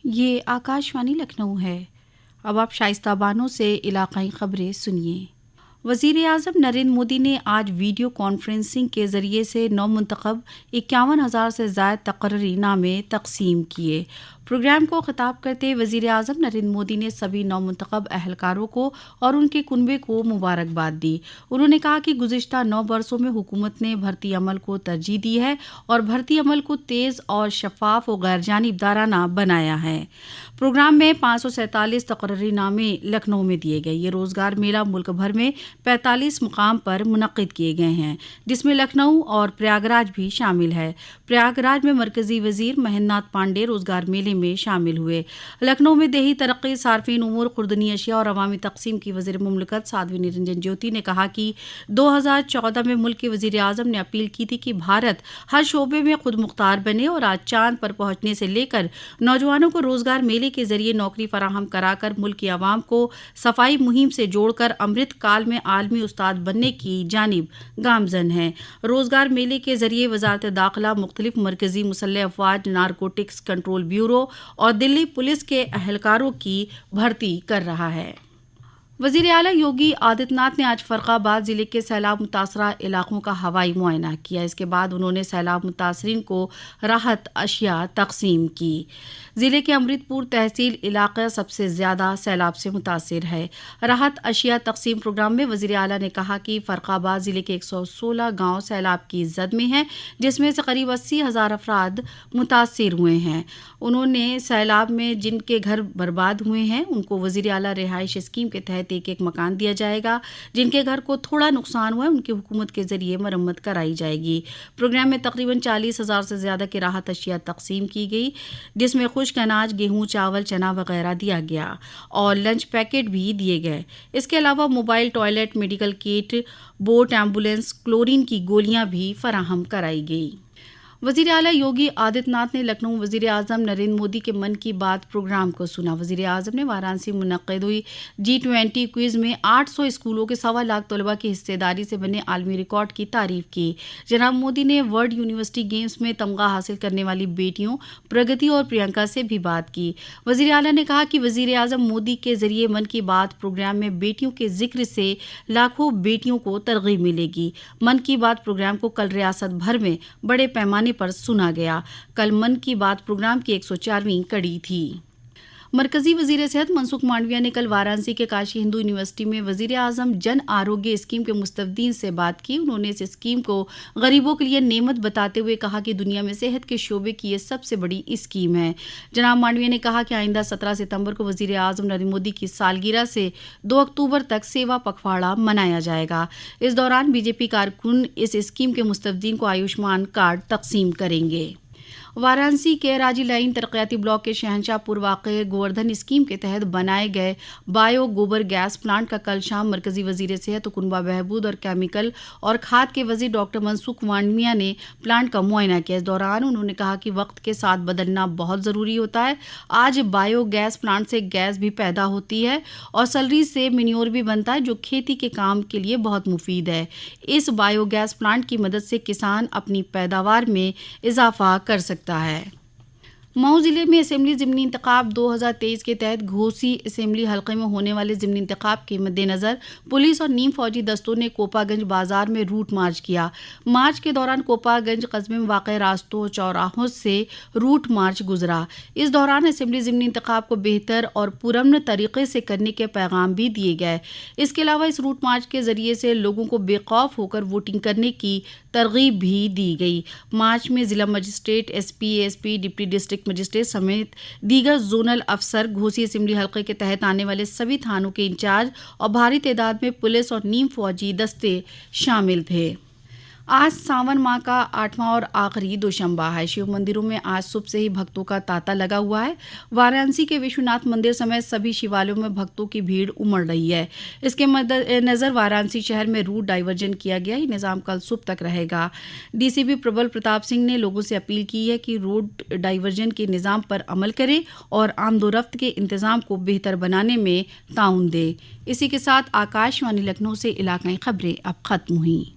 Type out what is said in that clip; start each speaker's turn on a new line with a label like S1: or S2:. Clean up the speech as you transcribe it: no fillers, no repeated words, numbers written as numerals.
S1: یہ آکاشوانی لکھنؤ ہے۔ اب آپ شائستہ بانو سے علاقائی خبریں سنیے۔ وزیر اعظم نریندر مودی نے آج ویڈیو کانفرنسنگ کے ذریعے سے نو منتخب 51,000 سے زائد تقرری نامے تقسیم کیے۔ پروگرام کو خطاب کرتے وزیر اعظم نریندر مودی نے سبھی نو منتخب اہلکاروں کو اور ان کے کنبے کو مبارکباد دی۔ انہوں نے کہا کہ گزشتہ 9 برسوں میں حکومت نے بھرتی عمل کو ترجیح دی ہے اور بھرتی عمل کو تیز اور شفاف و غیر جانبدارانہ بنایا ہے۔ پروگرام میں 547 تقرری نامے لکھنؤ میں دیے گئے۔ یہ روزگار میلہ ملک بھر میں 45 مقام پر منعقد کیے گئے ہیں، جس میں لکھنؤ اور پریاگ راج بھی شامل ہے۔ پریاگ راج میں مرکزی وزیر مہندر ناتھ پانڈے روزگار میلے میں شامل ہوئے۔ لکھنؤ میں دیہی ترقی، صارفین امور، خوردنی اشیاء اور عوامی تقسیم کی وزیر مملکت سادھوی نرنجن جیوتی نے کہا کہ 2014 میں ملک کے وزیر اعظم نے اپیل کی تھی کہ بھارت ہر شعبے میں خود مختار بنے اور آج چاند پر پہنچنے سے لے کر نوجوانوں کو روزگار میلے کے ذریعے نوکری فراہم کرا کر ملک کی عوام کو صفائی مہم سے جوڑ کر امرت کال میں عالمی استاد بننے کی جانب گامزن ہے۔ روزگار میلے کے ذریعے وزارت داخلہ مختلف مرکزی مسلح افواج، نارکوٹکس کنٹرول بیورو اور دلی پولیس کے اہلکاروں کی بھرتی کر رہا ہے۔ وزیر اعلیٰ یوگی آدتیہ ناتھ نے آج فرق آباد ضلع کے سیلاب متاثرہ علاقوں کا ہوائی معائنہ کیا۔ اس کے بعد انہوں نے سیلاب متاثرین کو راحت اشیاء تقسیم کی۔ ضلع کے امرت پور تحصیل علاقہ سب سے زیادہ سیلاب سے متاثر ہے۔ راحت اشیاء تقسیم پروگرام میں وزیر اعلیٰ نے کہا کہ فرق آباد ضلع کے 116 گاؤں سیلاب کی زد میں ہیں، جس میں سے قریب 80,000 افراد متاثر ہوئے ہیں۔ انہوں نے سیلاب میں جن کے گھر برباد ہوئے ہیں ان کو وزیر اعلیٰ رہائش اسکیم کے تحت ایک مکان دیا جائے گا۔ جن کے گھر کو تھوڑا نقصان ہوا ہے ان کی حکومت کے ذریعے مرمت کرائی جائے گی۔ پروگرام میں تقریباً 40,000 سے زیادہ کی راحت اشیاء تقسیم کی گئی، جس میں خشک اناج، گیہوں، چاول، چنا وغیرہ دیا گیا اور لنچ پیکٹ بھی دیے گئے۔ اس کے علاوہ موبائل ٹوائلٹ، میڈیکل کٹ، بوٹ، ایمبولینس، کلورین کی گولیاں بھی فراہم کرائی گئی۔ وزیر اعلیٰ یوگی آدتیہ ناتھ نے لکھنؤ وزیر اعظم نریندر مودی کے من کی بات پروگرام کو سنا۔ وزیر اعظم نے وارانسی میں منعقد ہوئی G20 کوئز میں 800 اسکولوں کے 1.25 طلباء کی حصہ داری سے بنے عالمی ریکارڈ کی تعریف کی۔ جناب مودی نے ورلڈ یونیورسٹی گیمز میں تمغہ حاصل کرنے والی بیٹیوں پرگتی اور پرینکا سے بھی بات کی۔ وزیر اعلیٰ نے کہا کہ وزیر اعظم مودی کے ذریعے من کی بات پروگرام میں بیٹیوں کے ذکر سے لاکھوں بیٹیوں کو ترغیب ملے گی۔ من کی بات پروگرام کو کل ریاست بھر میں بڑے پیمانے پر سنا گیا۔ کل من کی بات پروگرام کی 104ویں کڑی تھی۔ مرکزی وزیر صحت منسکھ مانڈویہ نے کل وارانسی کے کاشی ہندو یونیورسٹی میں وزیر اعظم جن آروگیہ اسکیم کے مستفیدین سے بات کی۔ انہوں نے اس اسکیم کو غریبوں کے لیے نعمت بتاتے ہوئے کہا کہ دنیا میں صحت کے شعبے کی یہ سب سے بڑی اسکیم ہے۔ جناب مانڈویہ نے کہا کہ آئندہ 17 ستمبر کو وزیر اعظم نریندر مودی کی سالگرہ سے 2 اکتوبر تک سیوا پکھواڑا منایا جائے گا۔ اس دوران بی جے پی کارکن اس اسکیم کے مستفیدین کو آیوشمان کارڈ تقسیم کریں گے۔ وارانسی کے راجی لائن ترقیاتی بلاک کے شہنشاہ پور واقع گوردھن اسکیم کے تحت بنائے گئے بایو گوبر گیس پلانٹ کا کل شام مرکزی وزیر صحت و کنبہ بہبود اور کیمیکل اور کھاد کے وزیر ڈاکٹر منسکھ مانڈویہ نے پلانٹ کا معائنہ کیا۔ اس دوران انہوں نے کہا کہ وقت کے ساتھ بدلنا بہت ضروری ہوتا ہے۔ آج بایو گیس پلانٹ سے گیس بھی پیدا ہوتی ہے اور سلری سے مینیور بھی بنتا ہے، جو کھیتی کے کام کے لیے بہت مفید ہے۔ اس بایو گیس پلانٹ کی مدد سے کسان اپنی پیداوار میں اضافہ کر سکتا ہے۔ مئو ضلع میں اسمبلی ضمنی انتخاب 2023 کے تحت گھوسی اسمبلی حلقے میں ہونے والے ضمنی انتخاب کے مد نظر پولیس اور نیم فوجی دستوں نے کوپا گنج بازار میں روٹ مارچ کیا۔ مارچ کے دوران کوپا گنج قصبے میں واقع راستوں اور چوراہوں سے روٹ مارچ گزرا۔ اس دوران اسمبلی ضمنی انتخاب کو بہتر اور پرامن طریقے سے کرنے کے پیغام بھی دیے گئے۔ اس کے علاوہ اس روٹ مارچ کے ذریعے سے لوگوں کو بے خوف ہو کر ووٹنگ کرنے کی ترغیب بھی دی گئی۔ مارچ میں ضلع magistrate, S P, deputy district magistrate سمیت دیگر زونل افسر، گھوسی اسمبلی حلقے کے تحت آنے والے سبھی تھانوں کے انچارج اور بھاری تعداد میں پولیس اور نیم فوجی دستے شامل تھے۔ آج ساون ماہ کا 8واں اور آخری دوشنبہ ہے۔ شیو مندروں میں آج صبح سے ہی بھکتوں کا تانتا لگا ہوا ہے۔ وارانسی کے وشوناتھ مندر سمیت سبھی شیوالیوں میں بھکتوں کی بھیڑ امڑ رہی ہے۔ اس کے مد نظر وارانسی شہر میں روٹ ڈائیورژن کیا گیا۔ یہ نظام کل صبح تک رہے گا۔ ڈی سی پی پربل پرتاپ سنگھ نے لوگوں سے اپیل کی ہے کہ روٹ ڈائیورژن کے نظام پر عمل کریں اور آمد و رفت کے انتظام کو بہتر بنانے میں تعاون دیں۔ اسی کے ساتھ آکاشوانی لکھنؤ سے علاقائی خبریں اب ختم ہوئیں۔